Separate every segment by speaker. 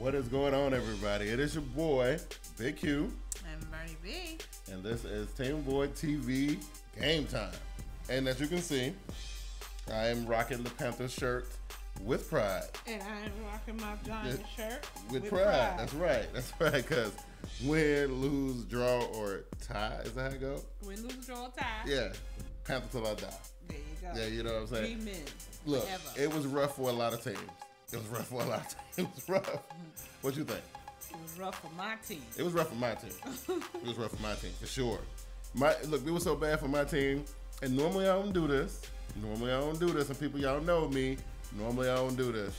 Speaker 1: What is going on, everybody? It is your boy, Big Q.
Speaker 2: And Vernie Bigg.
Speaker 1: And this is TeamBoydTV Game Time. And as you can see, I am rocking the Panthers shirt with pride.
Speaker 2: And I am rocking my Giants shirt
Speaker 1: with pride. That's right. That's right. Because win, lose, draw, or tie. Is that how it goes?
Speaker 2: Win, lose, draw, or tie.
Speaker 1: Yeah. Panther till I die.
Speaker 2: There you go.
Speaker 1: Yeah, you know what I'm saying?
Speaker 2: 3 men.
Speaker 1: Look,
Speaker 2: forever.
Speaker 1: It was rough for a lot of teams. It was rough for a lot of teams. It was rough. What you think?
Speaker 2: It was rough for my team.
Speaker 1: It was rough for my team. It was rough for my team, for sure. Look, it was so bad for my team. And normally I don't do this. And people, y'all know me. Normally I don't do this.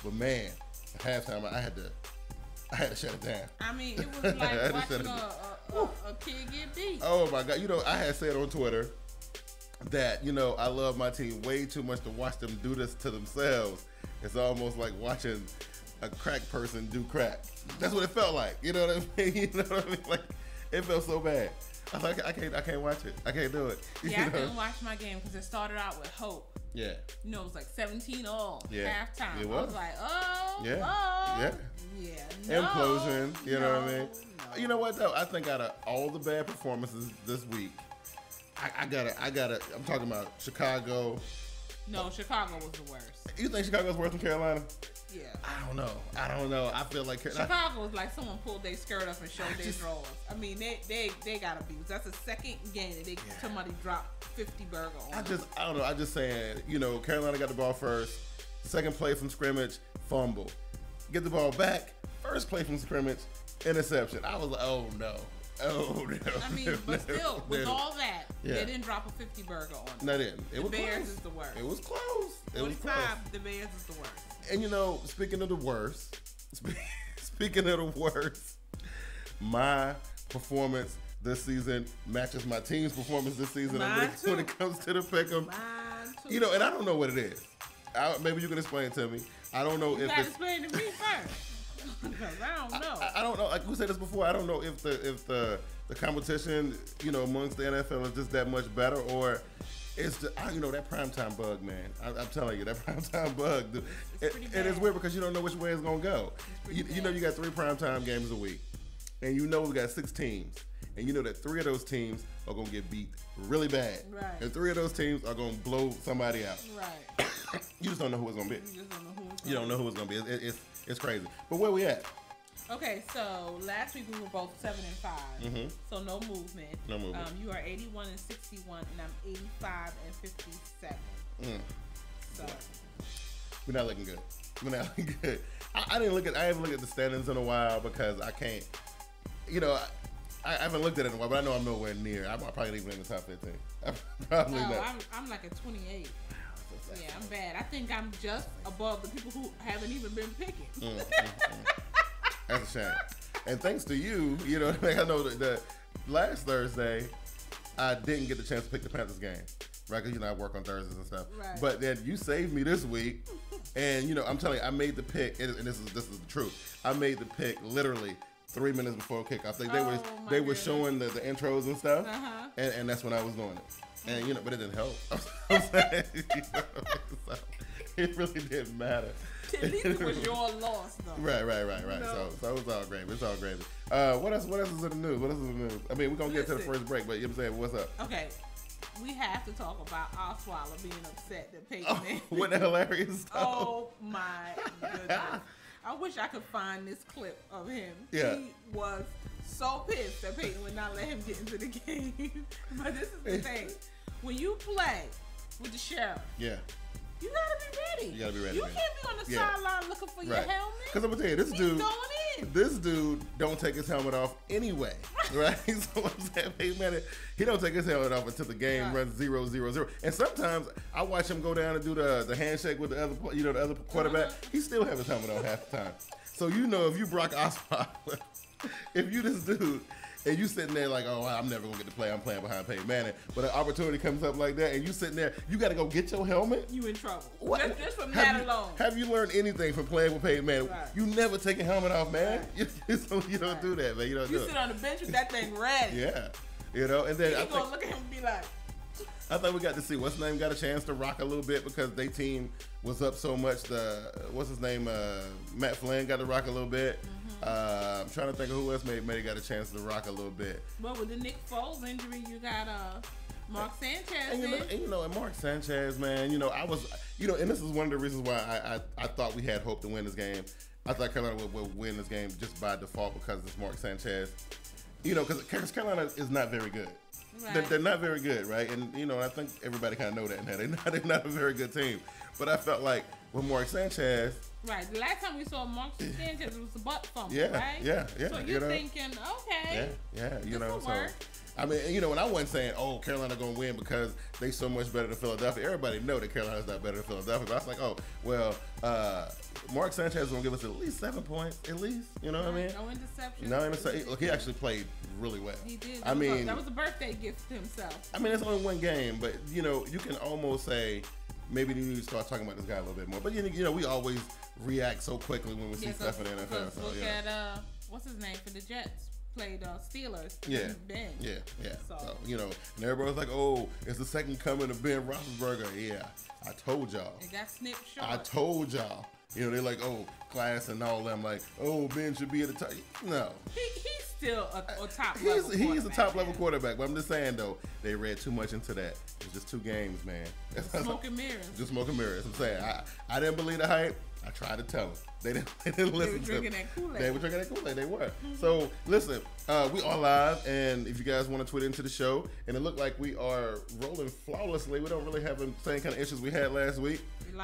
Speaker 1: But man, at halftime, I had to shut it down.
Speaker 2: I mean, it was like watching a kid get beat.
Speaker 1: Oh my God. You know, I had said on Twitter that, you know, I love my team way too much to watch them do this to themselves. It's almost like watching a crack person do crack. That's what it felt like. You know what I mean? You know what I mean? Like, it felt so bad. I was like, I can't watch it. I can't do it.
Speaker 2: Yeah, I couldn't watch my game because it started out with hope.
Speaker 1: Yeah.
Speaker 2: You know, it was like 17-all halftime.
Speaker 1: It was.
Speaker 2: I was like, oh,
Speaker 1: no. Implosion. You know what I mean? No. You know what though? I think out of all the bad performances this week, I gotta. I'm talking about Chicago.
Speaker 2: No, Chicago was the worst.
Speaker 1: You think Chicago's worse than Carolina?
Speaker 2: Yeah.
Speaker 1: I don't know. I feel like
Speaker 2: Chicago was like someone pulled their skirt up and showed their drawers. I mean, they got abused. That's the second game that somebody dropped 50 burger on.
Speaker 1: I don't know. I'm just saying, you know, Carolina got the ball first. Second play from scrimmage, fumble. Get the ball back. First play from scrimmage, interception. I was like, oh no.
Speaker 2: I mean, but still, with all that, they didn't drop a 50 burger on them.
Speaker 1: No, they didn't.
Speaker 2: The Bears is the worst.
Speaker 1: It was close.
Speaker 2: 45, the Bears is the worst.
Speaker 1: And you know, speaking of the worst, my performance this season matches my team's performance this season when it comes to the pick'em. You know, and I don't know what it is. Maybe you can explain it to me. I don't know if
Speaker 2: you gotta explain it to me first. Because I don't know.
Speaker 1: I don't know. Like we said this before, I don't know if the competition, you know, amongst the NFL is just that much better, or it's just, you know, that PrimeTime bug, man. I'm telling you, that PrimeTime bug, dude. And it's weird because you don't know which way it's gonna go. You know, you got 3 PrimeTime games a week, and you know we got 6 teams, and you know that 3 of those teams are gonna get beat really bad,
Speaker 2: right?
Speaker 1: And 3 of those teams are gonna blow somebody out,
Speaker 2: right?
Speaker 1: You just don't know who it's gonna be.
Speaker 2: You
Speaker 1: don't know who it's gonna be. It's crazy. But where we at?
Speaker 2: Okay, so last week we were both 7 and 5, so no movement.
Speaker 1: No movement.
Speaker 2: You are 81 and 61, and I'm 85 and 57. So
Speaker 1: we're not looking good. I haven't looked at the standings in a while because I can't. You know, I haven't looked at it in a while, but I know I'm nowhere near. I'm probably not even in the top 15. Probably not.
Speaker 2: I'm like a 28. Yeah, I'm bad. I think I'm just above the people who haven't even been picking.
Speaker 1: That's a shame. And thanks to you, you know, I know that last Thursday, I didn't get the chance to pick the Panthers game, right? Because, you know, I work on Thursdays and stuff.
Speaker 2: Right.
Speaker 1: But then you saved me this week. And, you know, I'm telling you, I made the pick, and this is the truth. I made the pick literally 3 minutes before kickoff. They were showing the intros and stuff, and that's when I was doing it. And, you know, but it didn't help. I'm saying, you know, so it really didn't matter.
Speaker 2: At least it was your loss, though.
Speaker 1: Right. No. So it's all gravy. It's all gravy. What else is in the news? I mean, we're going to get to the first break, but you know what I'm saying? What's up?
Speaker 2: Okay. We have to talk about Osweiler being upset that Peyton Manning.
Speaker 1: What the hilarious stuff.
Speaker 2: Oh, my goodness. I wish I could find this clip of him.
Speaker 1: Yeah.
Speaker 2: He was so pissed that Peyton would not let him get into the game. But this is the thing. When you play with the Sheriff, you gotta be ready.
Speaker 1: You gotta be ready.
Speaker 2: You can't be on the sideline looking for your helmet.
Speaker 1: Because I'm gonna tell you, this dude don't take his helmet off anyway, right? So I'm saying, hey man, he don't take his helmet off until the game runs 0-0-0. And sometimes I watch him go down and do the handshake with the other quarterback. He still have his helmet on half the time. So you know, if you Brock Osweiler, if you this dude. And you sitting there like, oh, I'm never gonna get to play. I'm playing behind Peyton Manning. But an opportunity comes up like that, and you sitting there, you got to go get your helmet.
Speaker 2: You in trouble.
Speaker 1: What?
Speaker 2: Just from that alone.
Speaker 1: Have you learned anything from playing with Peyton Manning? Right. You never take your helmet off, man. Right. You don't do that, man. You don't do it.
Speaker 2: You sit on the bench with that thing ready.
Speaker 1: Yeah, you know. And then
Speaker 2: you gonna look at him and be like,
Speaker 1: I thought we got to see what's his name got a chance to rock a little bit because their team was up so much. What's his name? Matt Flynn got to rock a little bit. I'm trying to think of who else maybe got a chance to rock a little bit.
Speaker 2: Well, with the Nick Foles injury, you got Mark Sanchez.
Speaker 1: And Mark Sanchez, man, I was, and this is one of the reasons why I thought we had hope to win this game. I thought Carolina would win this game just by default because it's Mark Sanchez. Because Carolina is not very good. Right. They're not very good, right? And I think everybody kind of know that now. They're not a very good team. But I felt like with Mark Sanchez.
Speaker 2: Right. The last time we saw Mark Sanchez, it was a butt fumble, right?
Speaker 1: Yeah.
Speaker 2: So you're thinking, okay.
Speaker 1: Yeah.
Speaker 2: Work.
Speaker 1: I mean, and I wasn't saying, oh, Carolina going to win because they so much better than Philadelphia. Everybody know that Carolina's not better than Philadelphia. But I was like, oh, well, Mark Sanchez is going to give us at least 7 points, at least. You know what I mean?
Speaker 2: No interception.
Speaker 1: No interception. Look, he actually played really well.
Speaker 2: He did.
Speaker 1: That
Speaker 2: was a birthday gift to himself.
Speaker 1: I mean, it's only one game, but, you can almost say maybe you need to start talking about this guy a little bit more. But, we always react so quickly when we see stuff in the NFL. So,
Speaker 2: look at, what's his name for the Jets? Played Steelers.
Speaker 1: Yeah.
Speaker 2: Ben.
Speaker 1: Yeah. So, and everybody's like, oh, it's the second coming of Ben Roethlisberger. Yeah, I told y'all.
Speaker 2: It got snipped short.
Speaker 1: I told y'all. They're like, oh, class and all them. Like, oh, Ben should be at the top. No.
Speaker 2: He's still a top level quarterback.
Speaker 1: He's a top level quarterback. But I'm just saying, though, they read too much into that. It's just 2 games, man.
Speaker 2: Smoke and mirrors.
Speaker 1: Just smoke and mirrors. I'm saying, I didn't believe the hype. I tried to tell them. They didn't listen to me. They were drinking that Kool-Aid. They were. So, listen, we are live, and if you guys want to tweet into the show, and it looked like we are rolling flawlessly. We don't really have the same kind of issues we had last week.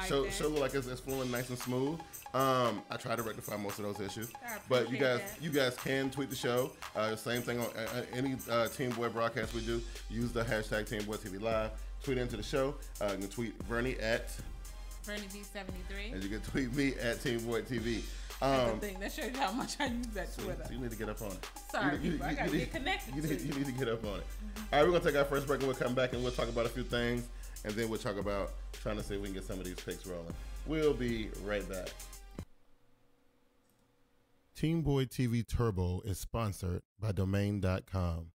Speaker 1: Show look like it's flowing nice and smooth. I tried to rectify most of those issues. But you guys can tweet the show. Same thing on any Team Boy broadcast we do. Use the hashtag TeamBoydTV Live. Tweet into the show. You can tweet Vernie at
Speaker 2: Vernie B73.
Speaker 1: And you can tweet me at TeamBoydTV.
Speaker 2: That's the thing. That shows you how much I use that Twitter.
Speaker 1: So you need to get up on it.
Speaker 2: Sorry, I got to get connected
Speaker 1: you need to get up on it. All right, we're going to take our first break and we'll come back and we'll talk about a few things. And then we'll talk about trying to see if we can get some of these picks rolling. We'll be right back. TeamBoydTV Turbo is sponsored by Domain.com.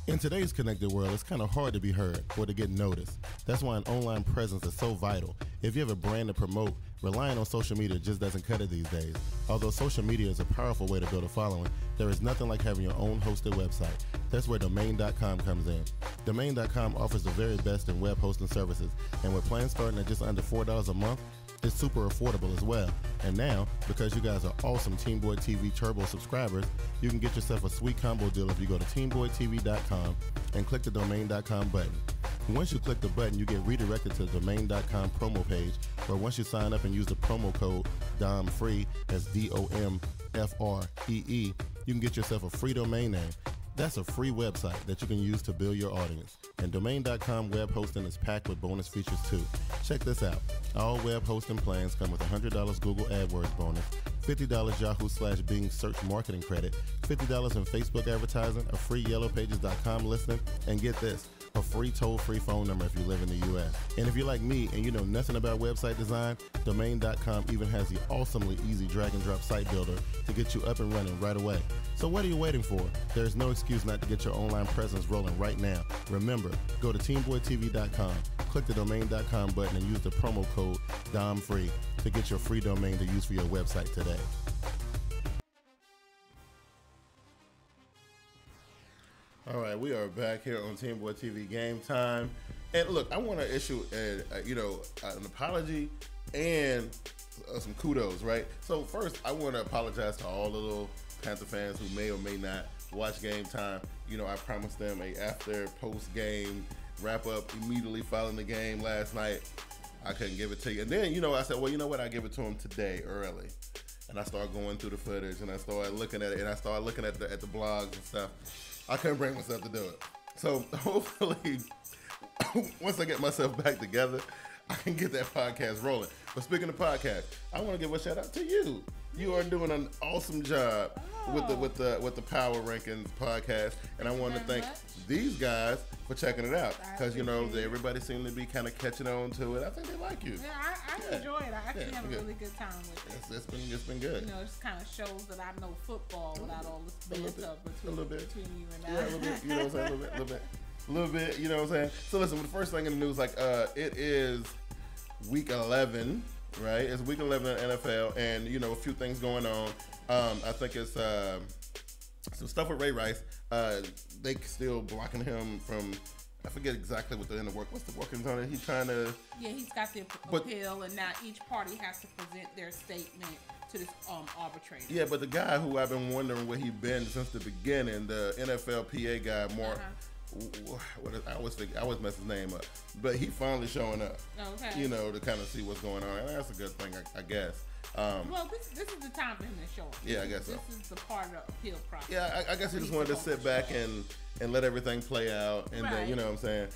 Speaker 1: In today's connected world, it's kind of hard to be heard or to get noticed. That's why an online presence is so vital. If you have a brand to promote, relying on social media just doesn't cut it these days. Although social media is a powerful way to build a following, there is nothing like having your own hosted website. That's where Domain.com comes in. Domain.com offers the very best in web hosting services, and with plans starting at just under $4 a month, it's super affordable as well. And now, because you guys are awesome TeamBoydTV Turbo subscribers, you can get yourself a sweet combo deal if you go to TeamBoydTV.com and click the Domain.com button. Once you click the button, you get redirected to the Domain.com promo page, where once you sign up and use the promo code DOMFREE, that's DOMFREE, you can get yourself a free domain name. That's a free website that you can use to build your audience. And Domain.com web hosting is packed with bonus features too. Check this out. All web hosting plans come with $100 Google AdWords bonus, $50 Yahoo/Bing search marketing credit, $50 in Facebook advertising, a free YellowPages.com listing, and get this, a free toll-free phone number if you live in the U.S. And if you're like me and you know nothing about website design, Domain.com even has the awesomely easy drag-and-drop site builder to get you up and running right away. So what are you waiting for? There's no excuse not to get your online presence rolling right now. Remember, go to TeamBoydTV.com, click the Domain.com button, and use the promo code DOMFREE to get your free domain to use for your website today. All right, we are back here on TeamBoydTV Game Time. And look, I want to issue an apology and some kudos, right? So first, I want to apologize to all the little Panther fans who may or may not watch Game Time. I promised them a after post-game wrap-up immediately following the game last night. I couldn't give it to you. And then, I said, well, you know what? I'll give it to them today early. And I started going through the footage, and I started looking at it, and I started looking at the blogs and stuff. I couldn't bring myself to do it. So hopefully, once I get myself back together, I can get that podcast rolling. But speaking of podcast, I want to give a shout out to you. You are doing an awesome job with the Power Rankings podcast, and I want to thank these guys for checking it out because everybody seemed to be kind of catching on to it. I think they like you.
Speaker 2: Yeah, I enjoy it. I actually have a really good time with it.
Speaker 1: It's been good.
Speaker 2: It just kind of shows that I know football without all this banter between you and I.
Speaker 1: Yeah, a little bit. You know what I'm saying? A little bit. You know what I'm saying? So listen, the first thing in the news, it is week 11. Right, it's week 11 in NFL, and a few things going on. I think it's some stuff with Ray Rice. They still blocking him from. I forget exactly what the end of work. What's the workings on it? He's trying to.
Speaker 2: Yeah, he's got the appeal, and now each party has to present their statement to this arbitrator.
Speaker 1: Yeah, but the guy who I've been wondering where he's been since the beginning, the NFLPA guy, Mark. I always mess his name up, but he finally showing up.
Speaker 2: Okay.
Speaker 1: To kind of see what's going on, and that's a good thing, I guess.
Speaker 2: Well, this is the time for him to show up.
Speaker 1: Yeah, I guess so.
Speaker 2: This is the part of the appeal process.
Speaker 1: Yeah, I guess he just wanted to sit back and let everything play out, and then you know what I'm saying.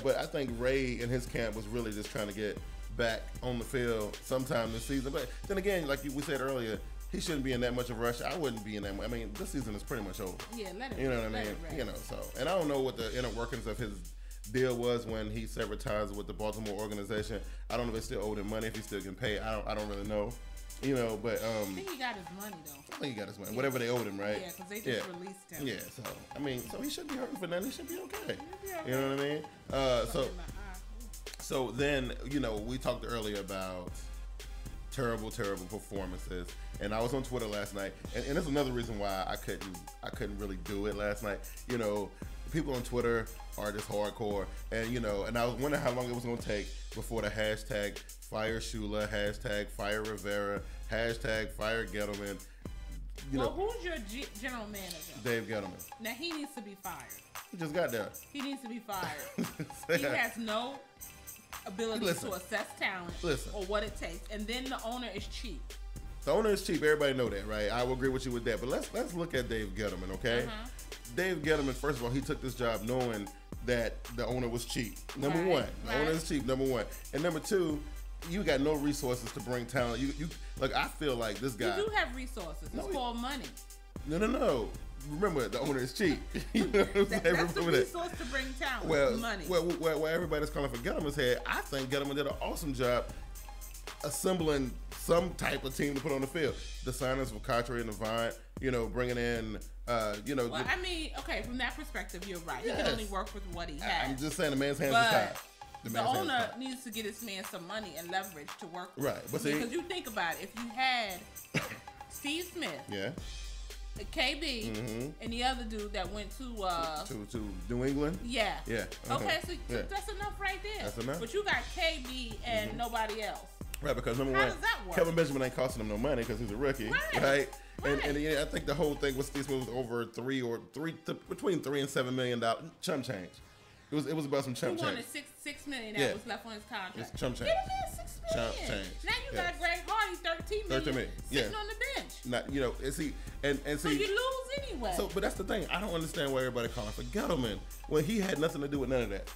Speaker 1: But I think Ray and his camp was really just trying to get back on the field sometime this season. But then again, like we said earlier, he shouldn't be in that much of a rush. I wouldn't be in that. I mean, this season is pretty much over.
Speaker 2: Yeah, let it.
Speaker 1: You know what I mean? So, and I don't know what the inner workings of his deal was when he severed ties with the Baltimore organization. I don't know if they still owed him money, if he's still getting paid. I don't really know. But
Speaker 2: I think he got his money though.
Speaker 1: I think he got his money, whatever they owed him, right?
Speaker 2: Yeah, because they just released him.
Speaker 1: Yeah, so I mean, so he shouldn't be hurting for nothing. He should be okay. You know what I mean? So then we talked earlier about terrible performances, and I was on Twitter last night, and that's another reason why I couldn't really do it last night. People on Twitter are just hardcore, and I was wondering how long it was going to take before the hashtag fire Shula, hashtag fire Rivera, hashtag fire Gettleman.
Speaker 2: Who's your general manager?
Speaker 1: Dave Gettleman.
Speaker 2: Now he needs to be fired.
Speaker 1: He just got there.
Speaker 2: He needs to be fired. He has no ability to assess talent or what it takes, and then the owner is cheap.
Speaker 1: The owner is cheap. Everybody know that, right? I will agree with you with that. But let's look at Dave Gettleman, okay? Dave Gettleman, first of all, he took this job knowing that the owner was cheap. Number one, the owner is cheap. Number one, and number two, you got no resources to bring talent. You like. I feel like this guy.
Speaker 2: You do have resources. It's called money.
Speaker 1: No. Remember, the owner is cheap. You know what I'm saying?
Speaker 2: That's the resource to bring talent. Money.
Speaker 1: Well, everybody's calling for Gettleman's head. I think Gettleman did an awesome job assembling some type of team to put on the field. The signings of Cotry and Avant, bringing in,
Speaker 2: Well, I mean, okay, from that perspective, you're right. He can only work with what he has.
Speaker 1: I'm just saying the man's hands are tied.
Speaker 2: The owner needs to get this man some money and leverage to work with.
Speaker 1: Right. But see,
Speaker 2: because you think about it, if you had Steve Smith, KB, and the other dude that went to
Speaker 1: New England.
Speaker 2: Yeah. Okay, so that's enough right there.
Speaker 1: That's enough.
Speaker 2: But you got KB and nobody else.
Speaker 1: Right, because number
Speaker 2: How
Speaker 1: one,
Speaker 2: does that work?
Speaker 1: Kevin Benjamin ain't costing him no money because he's a rookie, right? And I think the whole thing with Steve Smith was over between $3 and $7 million chump change. It was about some chump change.
Speaker 2: He wanted $6 million that was left on his contract.
Speaker 1: It's chump change.
Speaker 2: Get him $6 million.
Speaker 1: Chump change.
Speaker 2: Now you got Greg Hardy $13 million sitting on the bench.
Speaker 1: Not and see.
Speaker 2: So you lose anyway.
Speaker 1: So, but that's the thing. I don't understand why everybody calling for Gettleman when he had nothing to do with none of that.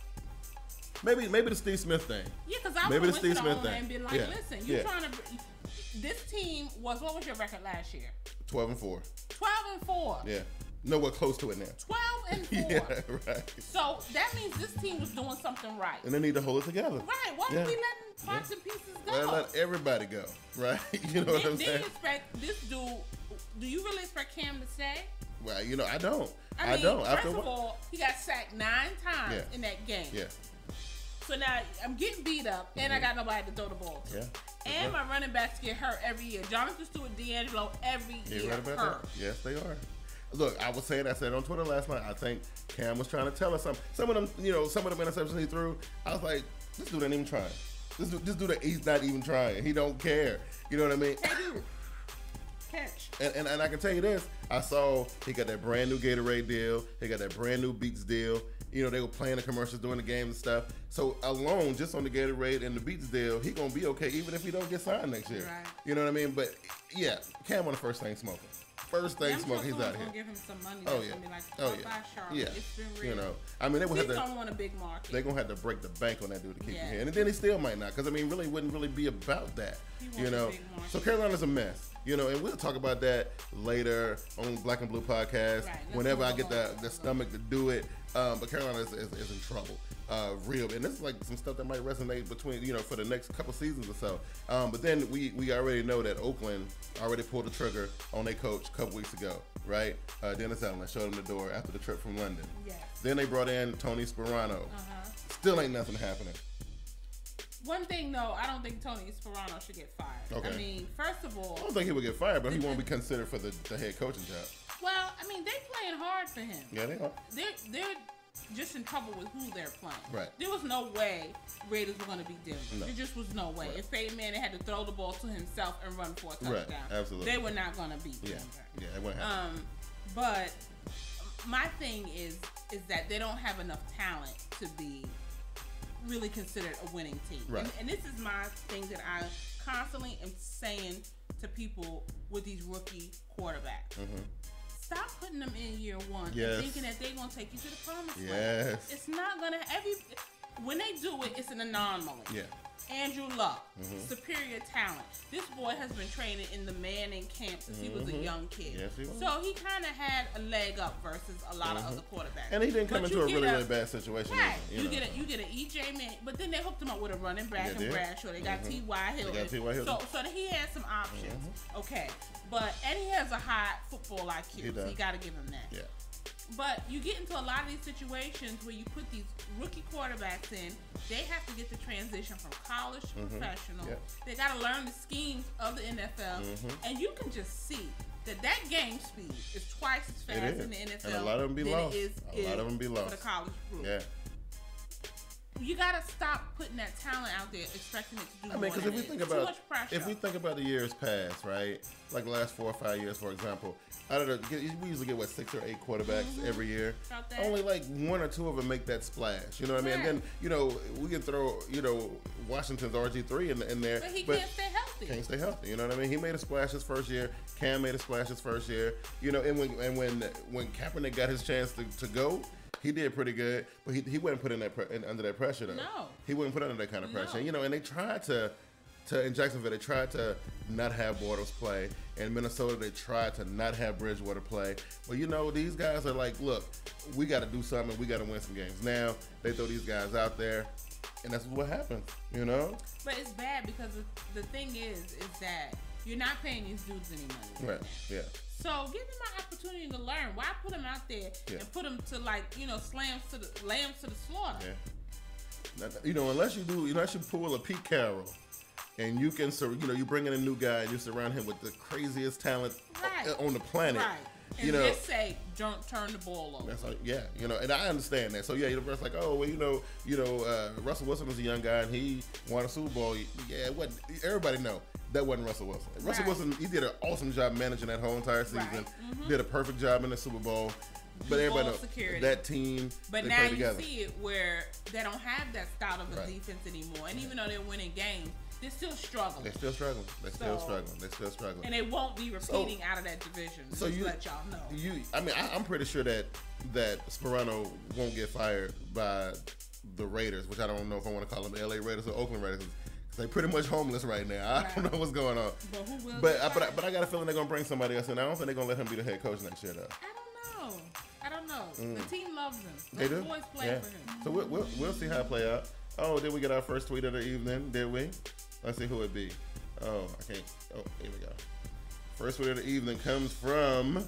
Speaker 1: Maybe the Steve Smith thing.
Speaker 2: Yeah, because I would have went to the owner and been like, listen, you're trying to. This team what was your record last year?
Speaker 1: 12-4.
Speaker 2: 12-4.
Speaker 1: Yeah. Nowhere close to it now.
Speaker 2: 12-4.
Speaker 1: Yeah, right.
Speaker 2: So that means this team was doing something right.
Speaker 1: And they need to hold it together.
Speaker 2: Right. Why are we letting parts and pieces go?
Speaker 1: Well, let everybody go, right? You know what I'm saying?
Speaker 2: Then you expect this dude, do you really expect Cam to stay?
Speaker 1: Well, I don't.
Speaker 2: I don't. First of all, he got sacked 9 times in that game.
Speaker 1: Yeah.
Speaker 2: So now I'm getting beat up, and I got nobody to throw the ball to.
Speaker 1: Yeah.
Speaker 2: And my running backs get hurt every year. Jonathan Stewart, D'Angelo, every year
Speaker 1: right about
Speaker 2: hurt.
Speaker 1: That? Yes, they are. Look, I said on Twitter last night, I think Cam was trying to tell us something. Some of them interceptions he threw, I was like, this dude ain't even trying. This dude, he's not even trying. He don't care. You know what I mean?
Speaker 2: Hey, dude. Catch.
Speaker 1: And I can tell you this, I saw he got that brand new Gatorade deal. He got that brand new Beats deal. They were playing the commercials during the game and stuff. So alone, just on the Gatorade and the Beats deal, he gonna be okay even if he don't get signed next year.
Speaker 2: Right.
Speaker 1: You know what I mean? But yeah, Cam on the first thing smoking. First thing smoking, he's out here.
Speaker 2: Gonna give him some money.
Speaker 1: Oh yeah.
Speaker 2: Bye, Charlotte.
Speaker 1: Yeah.
Speaker 2: It's been real.
Speaker 1: I mean, they would have to.
Speaker 2: Don't want a big market.
Speaker 1: They're gonna have to break the bank on that dude to keep him here, and then he still might not, because wouldn't really be about that. So Carolina's a mess. You know, and we'll talk about that later on Black and Blue podcast. Right, whenever I get the stomach to do it. But Carolina is in trouble. Real, and this is like some stuff that might resonate between, you know, for the next couple seasons or so. But then we already know that Oakland already pulled the trigger on their coach a couple weeks ago, right? Dennis Allen showed him the door after the trip from London. Yes. Then they brought in Tony Sperano. Still ain't nothing happening.
Speaker 2: One thing, though, I don't think Tony Sperano should get fired. Okay. I mean, first of all,
Speaker 1: I don't think he would get fired, but he won't be considered for the head coaching job.
Speaker 2: Well, I mean, they're playing hard for him.
Speaker 1: Yeah, they are.
Speaker 2: They're just in trouble with who they're playing.
Speaker 1: Right.
Speaker 2: There was no way Raiders were going to be Denver. No. There just was no way. Right. If Peyton Manning had to throw the ball to himself and run for a touchdown,
Speaker 1: right. Absolutely,
Speaker 2: they were not going to beat Denver.
Speaker 1: Yeah, it wouldn't happen.
Speaker 2: But my thing is that they don't have enough talent to be really considered a winning team.
Speaker 1: Right.
Speaker 2: And this is my thing that I constantly am saying to people with these rookie quarterbacks. Stop putting them in year one and thinking that they're going to take you to the promised land. It's not going to. When they do it, it's an anomaly. Yeah. Andrew Luck, superior talent. This boy has been training in the Manning camp since he was a young kid.
Speaker 1: Yes, he was.
Speaker 2: So he kind of had a leg up versus a lot of other quarterbacks.
Speaker 1: And he didn't come into a really bad situation.
Speaker 2: Right. You get an E.J. Manning, but then they hooked him up with a running back and Bradshaw. They got T.Y. Hilton. So he had some options. Okay. And he has a high football IQ, so you got to give him that. Yeah. But you get into a lot of these situations where you put these rookie quarterbacks in, they have to get the transition from college to professional. Yep. They got to learn the schemes of the NFL. And you can just see that game speed is twice as fast in the NFL.
Speaker 1: And a lot of them be lost. A lot of them be lost.
Speaker 2: For the college group.
Speaker 1: Yeah.
Speaker 2: You gotta stop putting that talent out there, expecting it to do.
Speaker 1: I mean, because if we think about the years past, right? Like the last 4 or 5 years, for example, we usually get 6 or 8 quarterbacks every year. Only like 1 or 2 of them make that splash. You know what I mean? And then we can throw Washington's RG3 in there,
Speaker 2: but he can't stay healthy.
Speaker 1: Can't stay healthy. You know what I mean? He made a splash his first year. Cam made a splash his first year. You know, and when Kaepernick got his chance to go. He did pretty good, but he wasn't put under that pressure though.
Speaker 2: No,
Speaker 1: he wasn't put under that kind of pressure. No. And they tried to in Jacksonville, they tried to not have Bortles play. In Minnesota, they tried to not have Bridgewater play. But these guys are like, look, we got to do something. We got to win some games. Now they throw these guys out there, and that's what happens.
Speaker 2: But it's bad because the thing is that you're not paying these dudes any money.
Speaker 1: Right. Yeah.
Speaker 2: So give them an opportunity to learn. Why put them out there and put them to lambs to the slaughter?
Speaker 1: Yeah. Unless you pull a Pete Carroll, and you can you bring in a new guy and you surround him with the craziest talent on the planet.
Speaker 2: Right. And just say, don't turn the ball over.
Speaker 1: That's and I understand that. So the first like, Russell Wilson was a young guy and he won a Super Bowl. Yeah, everybody know. That wasn't Russell Wilson. Russell Wilson, he did an awesome job managing that whole entire season. Right. Did a perfect job in the Super Bowl. But everybody knows that team.
Speaker 2: But now you see it where they don't have that style of a defense anymore. And even though they're winning games, they're still struggling.
Speaker 1: They're still struggling.
Speaker 2: And they won't be repeating out of that division. So let y'all know.
Speaker 1: I'm pretty sure that Sperano won't get fired by the Raiders, which I don't know if I want to call them the LA Raiders or Oakland Raiders. They're pretty much homeless right now. I don't know what's going on.
Speaker 2: But who will?
Speaker 1: But I got a feeling they're gonna bring somebody else in. I don't think they're gonna let him be the head coach next year, though.
Speaker 2: I don't know. The team loves him.
Speaker 1: They do.
Speaker 2: Boys play for him.
Speaker 1: So we'll see how it play out. Oh, did we get our first tweet of the evening? Did we? Let's see who it be. Oh, I can't. Oh, here we go. First tweet of the evening comes from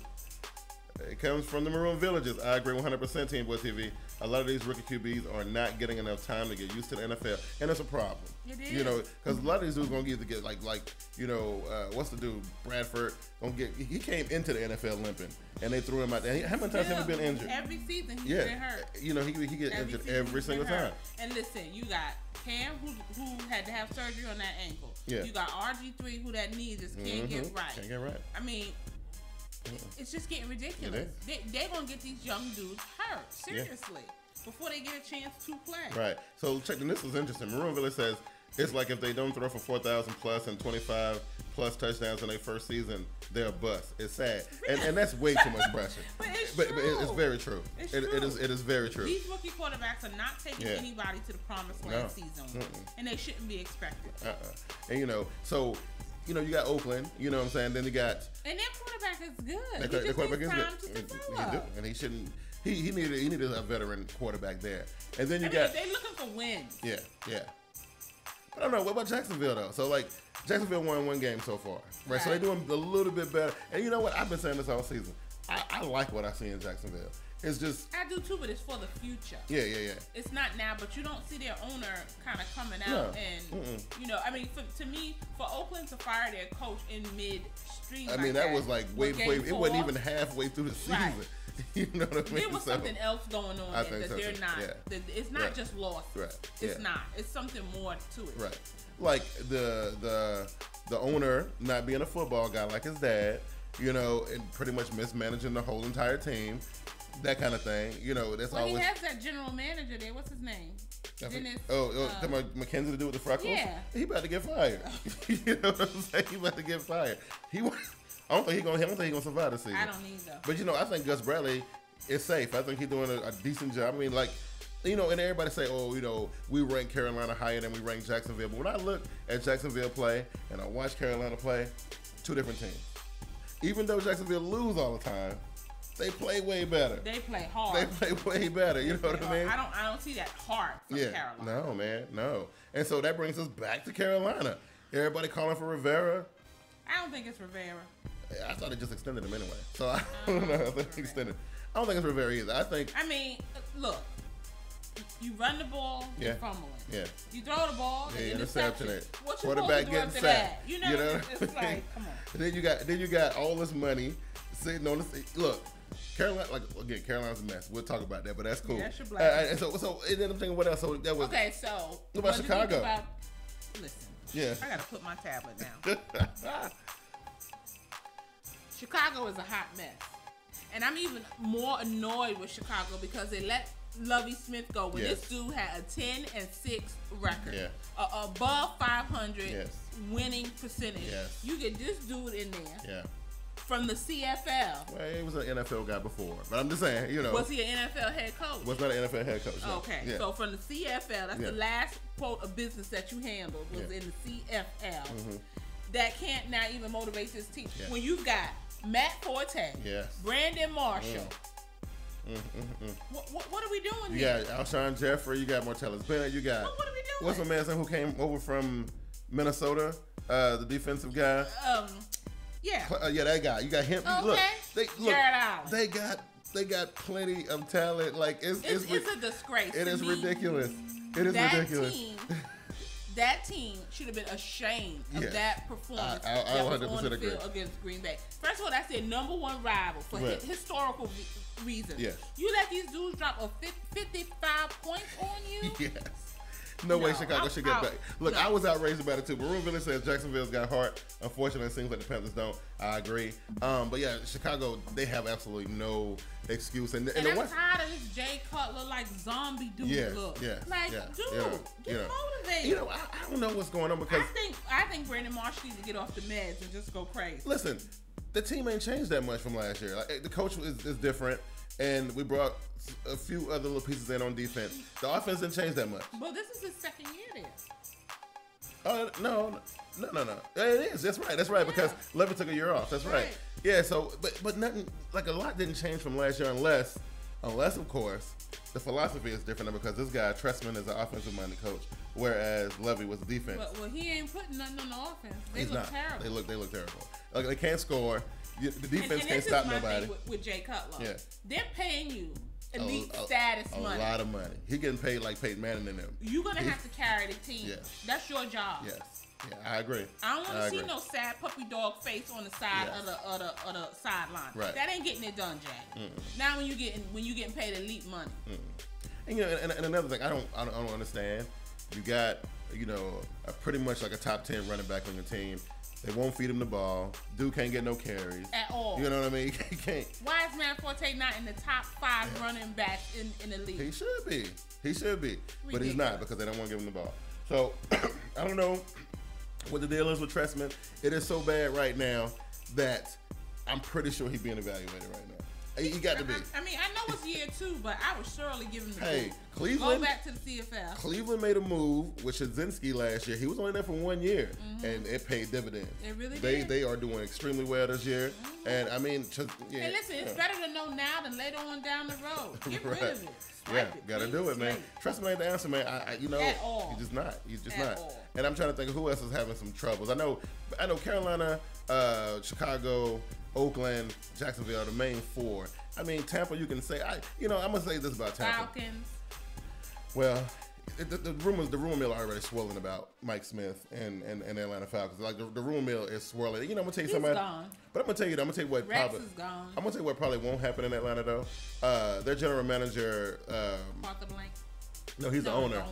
Speaker 1: the Maroon Villages. I agree 100%, TeamBoydTV. A lot of these rookie QBs are not getting enough time to get used to the NFL, and it's a problem.
Speaker 2: It is.
Speaker 1: Because a lot of these dudes gonna either get what's the dude Bradford he came into the NFL limping, and they threw him out there. How many times have he been injured?
Speaker 2: Every season he's been hurt.
Speaker 1: He gets injured every single time.
Speaker 2: And listen, you got Cam who had to have surgery on that ankle.
Speaker 1: Yeah.
Speaker 2: You got RG3 who that knee just can't get right.
Speaker 1: Can't get right.
Speaker 2: I mean, it's just getting ridiculous. They're going to get these young dudes hurt, seriously, before they get a chance to play.
Speaker 1: Right. So check, and this is interesting. Maroon Village says, it's like if they don't throw for 4,000 plus and 25 plus touchdowns in their first season, they're a bust. It's sad. And that's way too much pressure.
Speaker 2: But
Speaker 1: it's very true. It is very true.
Speaker 2: These rookie quarterbacks are not taking anybody to the promised land season one. And they shouldn't be expected.
Speaker 1: And so you know, you got Oakland. You know what I'm saying? Then you got.
Speaker 2: And their quarterback is good. Their quarterback is good.
Speaker 1: And he shouldn't. He needed a veteran quarterback there. And then you got.
Speaker 2: They're looking for wins.
Speaker 1: Yeah. I don't know. What about Jacksonville though? So like Jacksonville won one game so far, right? So they're doing a little bit better. And you know what? I've been saying this all season. I like what I see in Jacksonville. It's just
Speaker 2: I do too, but it's for the future.
Speaker 1: Yeah.
Speaker 2: It's not now, but you don't see their owner kind of coming out and you know. I mean, to me, for Oakland to fire their coach in midstream,
Speaker 1: I mean that was like way. It wasn't even halfway through the season. Right. You know what I mean?
Speaker 2: There was something else going on that
Speaker 1: so
Speaker 2: they're not.
Speaker 1: Yeah.
Speaker 2: It's not just lost.
Speaker 1: Right.
Speaker 2: It's not. It's something more to it.
Speaker 1: Right. Like the owner not being a football guy like his dad, you know, and pretty much mismanaging the whole entire team, that kind of thing. You know, that's always.
Speaker 2: He has that general manager there. What's his name? Dennis.
Speaker 1: Mackenzie to do with the freckles.
Speaker 2: Yeah.
Speaker 1: He about to get fired. You know what I'm saying? He about to get fired. I don't think he's gonna survive this season.
Speaker 2: I don't either.
Speaker 1: But you know, I think Gus Bradley is safe. I think he's doing a decent job. I mean, like, you know, and everybody say, oh, you know, we rank Carolina higher than we rank Jacksonville. But when I look at Jacksonville play and I watch Carolina play, two different teams. Even though Jacksonville lose all the time, they play way better.
Speaker 2: They play hard.
Speaker 1: They play way better. You know what I mean?
Speaker 2: I don't see that heart from Carolina.
Speaker 1: No, man, no. And so that brings us back to Carolina. Everybody calling for Rivera.
Speaker 2: I don't think it's Rivera.
Speaker 1: I thought they just extended him anyway. So I don't know. I think extended. I don't think it's Rivera either. I
Speaker 2: mean, look. You run the ball, you're fumbling.
Speaker 1: Yeah.
Speaker 2: You throw the ball, interception. What you
Speaker 1: quarterback getting sacked.
Speaker 2: You know it's like, come on.
Speaker 1: And then you got all this money sitting on the. Look, Carolina, Carolina's a mess. We'll talk about that, but that's cool.
Speaker 2: That's your black.
Speaker 1: And then I'm thinking, what else? So that was
Speaker 2: okay. So
Speaker 1: what about Chicago?
Speaker 2: Listen.
Speaker 1: Yeah.
Speaker 2: I gotta put my tablet down. Chicago is a hot mess, and I'm even more annoyed with Chicago because they let Lovie Smith go when this dude had a 10-6 record, above 500 winning percentage.
Speaker 1: Yes.
Speaker 2: You get this dude in there.
Speaker 1: Yeah.
Speaker 2: From the CFL.
Speaker 1: Well, he was an NFL guy before, but I'm just saying, you know.
Speaker 2: Was he an NFL head coach?
Speaker 1: Was not an NFL head coach. No.
Speaker 2: Okay, so from the CFL, that's the last quote of business that you handled was in the CFL. Mm-hmm. That can't now even motivate this team. Yeah. When you've got Matt Forte, Brandon Marshall. What are we doing here?
Speaker 1: You got Alshon Jeffrey, you got Martellus Bennett, you got.
Speaker 2: What are we doing?
Speaker 1: What's the man's name who came over from Minnesota? The defensive guy. That guy. You got him.
Speaker 2: Okay. Jared Allen.
Speaker 1: They got plenty of talent. Like it's
Speaker 2: a disgrace.
Speaker 1: It is ridiculous. It is ridiculous.
Speaker 2: That team should have been ashamed of that performance that was on the field against Green Bay. First of all, that's their number one rival for historical reasons. Yes. You let these dudes drop a 55 points on you?
Speaker 1: Yes. No way Chicago should get back. Look, I was outraged about it too. Maroon Village says Jacksonville's got heart. Unfortunately, it seems like the Panthers don't. I agree. But yeah, Chicago, they have absolutely no excuse. And
Speaker 2: I'm tired of this Jay Cutler like zombie dude look.
Speaker 1: Yeah.
Speaker 2: Like, dude, get motivated.
Speaker 1: You know, I don't know what's going on because
Speaker 2: I think Brandon Marshall needs to get off the meds and just go crazy.
Speaker 1: Listen, the team ain't changed that much from last year. Like, the coach is different. And we brought a few other little pieces in on defense. The offense didn't change that much.
Speaker 2: Well, this is his second year
Speaker 1: No.
Speaker 2: there.
Speaker 1: It is. That's right. Because Levin took a year off. That's right. Yeah. So, but nothing like a lot didn't change from last year, unless of course the philosophy is different because this guy Trestman is an offensive-minded coach, whereas Levy was defense.
Speaker 2: Well, he ain't putting nothing on the offense. They look terrible.
Speaker 1: They look terrible. Like they can't score. The defense can't stop nobody.
Speaker 2: With Jay Cutler, they're paying you elite status money.
Speaker 1: A lot of money. He getting paid like Peyton Manning and them.
Speaker 2: You're gonna have to carry the team. Yes. That's your job.
Speaker 1: Yes. Yeah, I agree.
Speaker 2: I don't want to see no sad puppy dog face on the side of the sideline.
Speaker 1: Right.
Speaker 2: That ain't getting it done, Jay. Now when you getting paid elite money.
Speaker 1: And you know, and another thing, I don't understand. You got a pretty much like a top 10 running back on your team. They won't feed him the ball. Dude can't get no carries.
Speaker 2: At all.
Speaker 1: You know what I mean? He can't.
Speaker 2: Why is Matt Forte not in the top 5 running backs in the league?
Speaker 1: He should be. Ridiculous. But he's not because they don't want to give him the ball. So, I don't know what the deal is with Trestman. It is so bad right now that I'm pretty sure he's being evaluated right now. You got to be.
Speaker 2: I mean, I know it's year 2, but I would surely give him the boot.
Speaker 1: Cleveland.
Speaker 2: Go back to the CFL.
Speaker 1: Cleveland made a move with Shedzinski last year. He was only there for 1 year, and it paid dividends.
Speaker 2: It really did.
Speaker 1: They are doing extremely well this year, and I mean,
Speaker 2: hey, listen, it's better to know now than later on down the road. Get rid of it.
Speaker 1: Gotta do it, man. Trust me ain't the answer, man. You know,
Speaker 2: at all.
Speaker 1: He's just not. He's just not.
Speaker 2: All.
Speaker 1: And I'm trying to think of who else is having some troubles. I know Carolina, Chicago, Oakland, Jacksonville are the main 4. I mean, Tampa, you can say, I'm gonna say this about Tampa.
Speaker 2: Falcons.
Speaker 1: Well, the rumor mill are already swirling about Mike Smith and Atlanta Falcons. Like the rumor mill is swirling. I'm gonna tell you something.
Speaker 2: Gone.
Speaker 1: But I'm gonna tell you what
Speaker 2: Rex
Speaker 1: probably
Speaker 2: is gone.
Speaker 1: I'm gonna tell you what probably won't happen in Atlanta though. Their general manager,
Speaker 2: Martha Blank.
Speaker 1: No, he's the owner.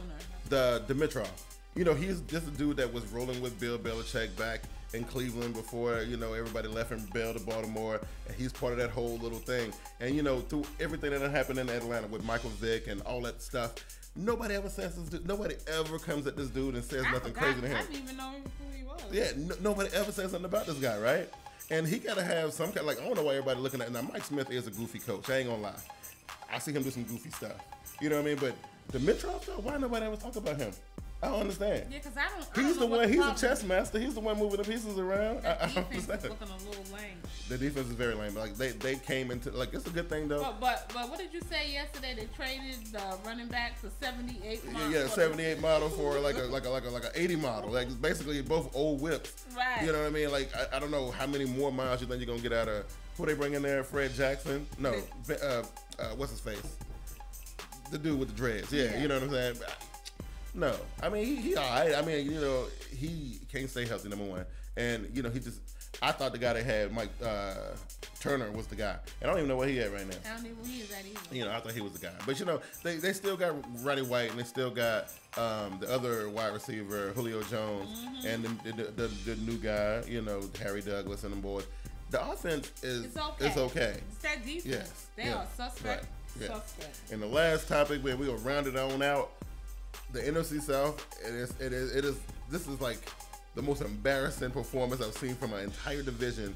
Speaker 1: The Dimitrov. He's just a dude that was rolling with Bill Belichick back in Cleveland before, everybody left and bailed to Baltimore, and he's part of that whole little thing. And, through everything that happened in Atlanta with Michael Vick and all that stuff, nobody ever says this dude, nobody ever comes at this dude and says nothing crazy to him.
Speaker 2: I didn't even know who he was.
Speaker 1: Yeah, nobody ever says something about this guy, right? And he got to have some kind, I don't know why everybody looking at him. Now, Mike Smith is a goofy coach. I ain't gonna lie. I see him do some goofy stuff. You know what I mean? But Dimitrov, though, why nobody ever talk about him? I don't understand.
Speaker 2: Yeah, because I don't
Speaker 1: He's the one. He's a chess
Speaker 2: is.
Speaker 1: master. He's the one moving the pieces around.
Speaker 2: I don't understand. Looking a little lame.
Speaker 1: The defense is very lame. Like they came into it's a good thing though.
Speaker 2: But what did you say yesterday? They traded the running back for 78 model.
Speaker 1: Yeah, 78 model for like a 80 model. Like basically both old whips.
Speaker 2: Right.
Speaker 1: You know what I mean? Like I don't know how many more miles you think you're gonna get out of who they bring in there? Fred Jackson? No. What's his face? The dude with the dreads. Yeah. You know what I'm saying? No, I mean he all right. I mean he can't stay healthy, number one, and I thought the guy they had, Mike Turner, was the guy, and I don't even know where he at right now.
Speaker 2: I don't even know who he is at either.
Speaker 1: I thought he was the guy, but they still got Roddy White, and they still got the other wide receiver Julio Jones, and the new guy, Harry Douglas and them boys. The offense is okay.
Speaker 2: It's that defense.
Speaker 1: Yes,
Speaker 2: they are suspect.
Speaker 1: Right.
Speaker 2: Suspect.
Speaker 1: And the last topic, where we will round it on out. The NFC South, this is like the most embarrassing performance I've seen from my entire division,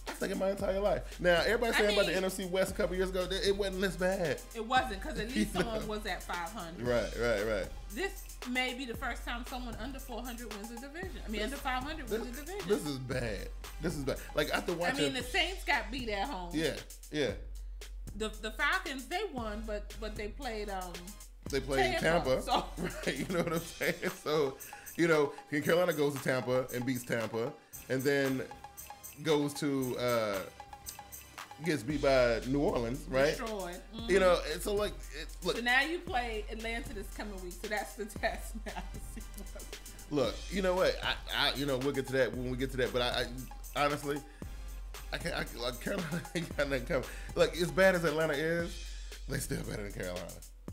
Speaker 1: I think, in my entire life. Now, everybody saying about the NFC West a couple years ago, it wasn't this bad.
Speaker 2: It wasn't, because at least someone was at 500.
Speaker 1: Right.
Speaker 2: This may be the first time someone under 400 wins a division. Under 500 wins a division.
Speaker 1: This is bad. Like, after watching...
Speaker 2: the Saints got beat at home.
Speaker 1: Yeah.
Speaker 2: The Falcons, they won, but they played...
Speaker 1: They played in Tampa, so. Right? You know what I'm saying? So, Carolina goes to Tampa and beats Tampa, and then goes to gets beat by New Orleans, right?
Speaker 2: Destroyed.
Speaker 1: And so look.
Speaker 2: So now you play Atlanta this coming week, so that's the test now.
Speaker 1: Look, you know what? I we'll get to that when we get to that, but I honestly, I can't. Carolina ain't got nothing coming. Look, as bad as Atlanta is, they still better than Carolina.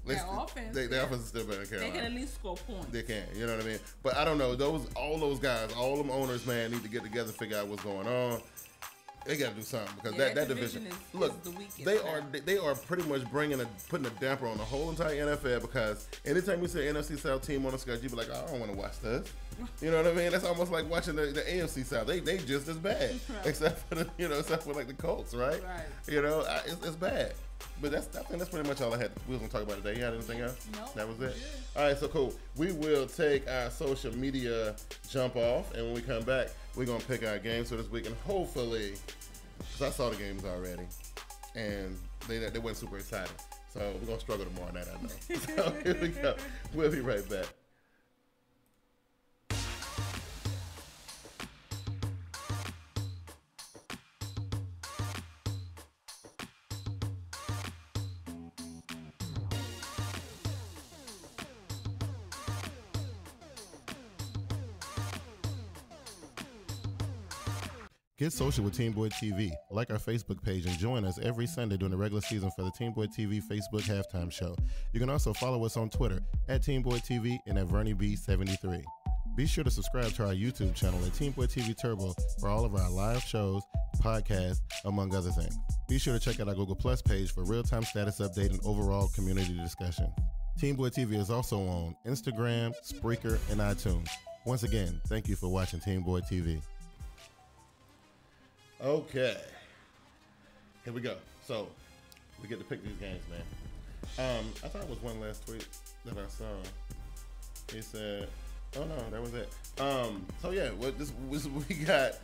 Speaker 2: Their offense.
Speaker 1: Their offense is still better than Carolina.
Speaker 2: They can at least score points.
Speaker 1: They can, you know what I mean? But I don't know. All those guys, all them owners, man, need to get together and figure out what's going on. They got to do something, because that division is the weakest. They are pretty much putting a damper on the whole entire NFL, because anytime you see an NFC South team on the schedule, you be like, I don't want to watch this. You know what I mean? That's almost like watching the AFC South. They just as bad, right. except for like the Colts, right?
Speaker 2: Right.
Speaker 1: It's bad. But I think that's pretty much all I had. We was gonna talk about today. You had anything else?
Speaker 2: No.
Speaker 1: That was it. All right, so cool. We will take our social media jump off, and when we come back, we're gonna pick our games for this week, and hopefully, because I saw the games already, and they weren't super exciting. So we're gonna struggle tomorrow night, I know. So here we go. We'll be right back. Get social with TeamBoydTV. Like our Facebook page and join us every Sunday during the regular season for the TeamBoydTV Facebook halftime show. You can also follow us on Twitter at TeamBoydTV and at VernieB73. Be sure to subscribe to our YouTube channel at TeamBoydTV Turbo for all of our live shows, podcasts, among other things. Be sure to check out our Google Plus page for real-time status update and overall community discussion. TeamBoydTV is also on Instagram, Spreaker, and iTunes. Once again, thank you for watching TeamBoydTV. Okay, here we go. So we get to pick these games, man. I thought it was one last tweet that I saw. He said, "Oh no, that was it." So yeah, what we got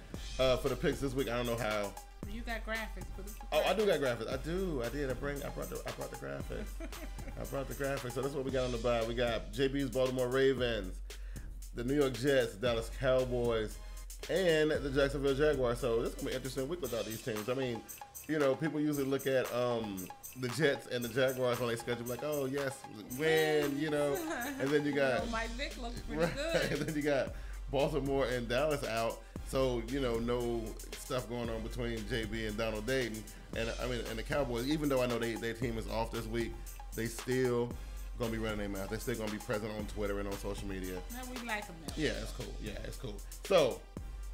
Speaker 1: for the picks this week? I don't know how.
Speaker 2: You got graphics.
Speaker 1: Oh, I do got graphics. I did. I brought the graphics. I brought the graphics. So that's what we got on the bye. We got JB's Baltimore Ravens, the New York Jets, the Dallas Cowboys, and the Jacksonville Jaguars. So this is gonna be an interesting week without these teams. I mean, you know, people usually look at the Jets and the Jaguars on their schedule like, oh yes, win, you know, and then you got
Speaker 2: Mike Vick looks pretty good,
Speaker 1: and then you got Baltimore and Dallas out. So, you know, no stuff going on between JB and Donald Dayton. And I mean, and the Cowboys, even though I know their team is off this week, they still gonna be running their mouth. They're still gonna be present on Twitter and on social media.
Speaker 2: Yeah, we like them now.
Speaker 1: Yeah, it's cool. Yeah, it's cool. So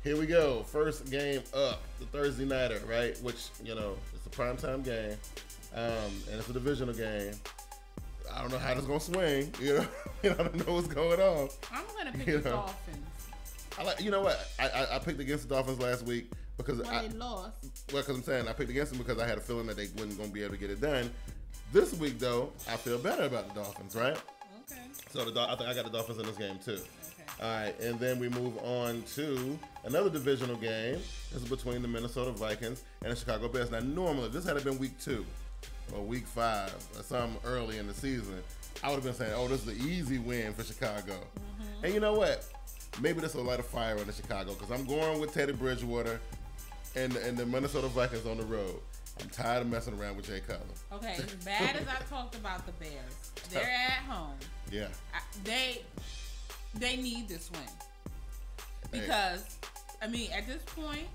Speaker 1: here we go. First game up, the Thursday nighter, right? Which, you know, it's a primetime game. And it's a divisional game. I don't know how this gonna swing. You know, I don't know what's going on.
Speaker 2: I'm gonna pick the Dolphins.
Speaker 1: You know what? I picked against the Dolphins last week because
Speaker 2: they lost.
Speaker 1: Well, because I'm saying I picked against them because I had a feeling that they wasn't going to be able to get it done. This week, though, I feel better about the Dolphins, right?
Speaker 2: Okay.
Speaker 1: So I think I got the Dolphins in this game too.
Speaker 2: Okay.
Speaker 1: All right, and then we move on to another divisional game. This is between the Minnesota Vikings and the Chicago Bears. Now, normally, if this had been week 2 or week 5 or something early in the season, I would have been saying, "Oh, this is an easy win for Chicago." Mm-hmm. And you know what? Maybe this will light a fire under Chicago because I'm going with Teddy Bridgewater and the Minnesota Vikings on the road. I'm tired of messing around with Jay Cutler.
Speaker 2: Okay, as bad as I talked about the Bears, they're at home.
Speaker 1: Yeah.
Speaker 2: They need this win because I mean at this point,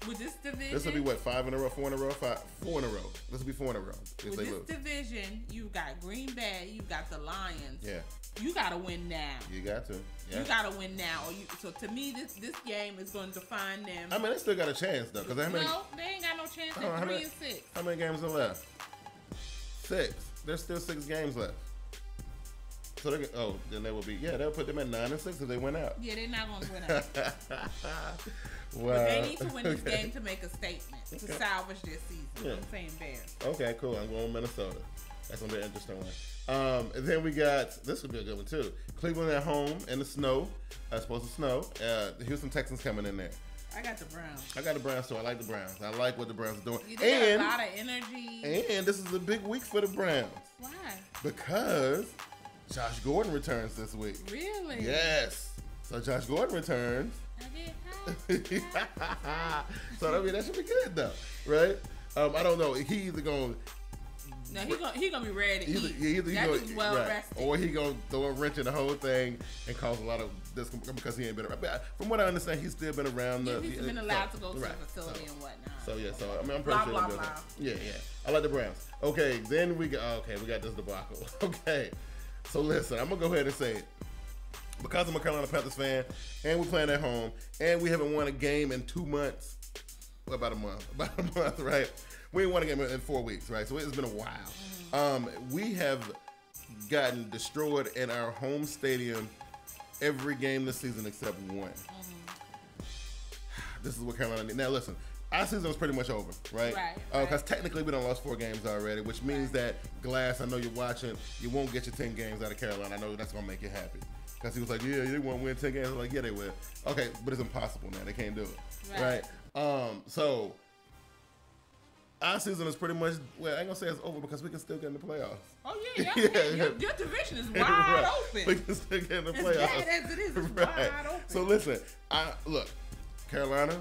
Speaker 2: with this division,
Speaker 1: this will be what 5 in a row, 4 in a row, 4 in a row. This will be 4 in a row.
Speaker 2: With this division, you got Green Bay, you got the Lions.
Speaker 1: Yeah.
Speaker 2: You gotta win now.
Speaker 1: You got to. Yeah.
Speaker 2: You gotta win now. So to me, this game is going to define them.
Speaker 1: I mean, they still got a chance though, because
Speaker 2: no, they ain't got no chance. They're 3-6.
Speaker 1: How many games are left? 6. There's still 6 games left. So then they will be. Yeah, they'll put them at 9-6 if they win out.
Speaker 2: Yeah, they're not going to win out.
Speaker 1: Well,
Speaker 2: but they need to win this game to make a statement to salvage their season. Yeah. I'm saying Bears.
Speaker 1: Okay, cool. I'm going with Minnesota. That's gonna be an interesting one. And then we got, this would be a good one too. Cleveland at home in the snow. It's supposed to snow. The Houston Texans coming in there.
Speaker 2: I got the Browns.
Speaker 1: I got the Browns too. I like the Browns. I like what the Browns are doing.
Speaker 2: They got a lot of energy.
Speaker 1: And this is a big week for the Browns.
Speaker 2: Why?
Speaker 1: Because Josh Gordon returns this week.
Speaker 2: Really?
Speaker 1: Yes. So Josh Gordon returns. So I mean that should be good though, right? I don't know. He either going
Speaker 2: no, he gonna be ready to eat.
Speaker 1: Either
Speaker 2: that dude's well rested.
Speaker 1: Or he gonna throw a wrench in the whole thing and cause a lot of discomfort because he ain't been around. But from what I understand, he's still been around.
Speaker 2: He's been allowed to go to the facility and whatnot.
Speaker 1: So yeah, so I mean, I'm pretty sure.
Speaker 2: Blah, blah.
Speaker 1: Yeah. I like the Browns. Okay, then we got this debacle. Okay, so listen, I'm gonna go ahead and say it. Because I'm a Carolina Panthers fan, and we're playing at home, and we haven't won a game in 2 months. Well, about a month, right? We ain't won a game in 4 weeks, right? So it's been a while. Mm-hmm. We have gotten destroyed in our home stadium every game this season except one. Mm-hmm. This is what Carolina needs. Now, listen, our season is pretty much over, right?
Speaker 2: Right.
Speaker 1: Because technically we done lost 4 games already, which means that Glass, I know you're watching, you won't get your 10 games out of Carolina. I know that's going to make you happy. Because he was like, yeah, they won't win 10 games. I'm like, yeah, they will. Okay, but it's impossible now. They can't do it, right? So our season is pretty much, well, I ain't going to say it's over because we can still get in the playoffs.
Speaker 2: Oh, yeah. Your division is wide open.
Speaker 1: We can still get in the playoffs.
Speaker 2: As bad as it is, it's wide open.
Speaker 1: So listen, look, Carolina,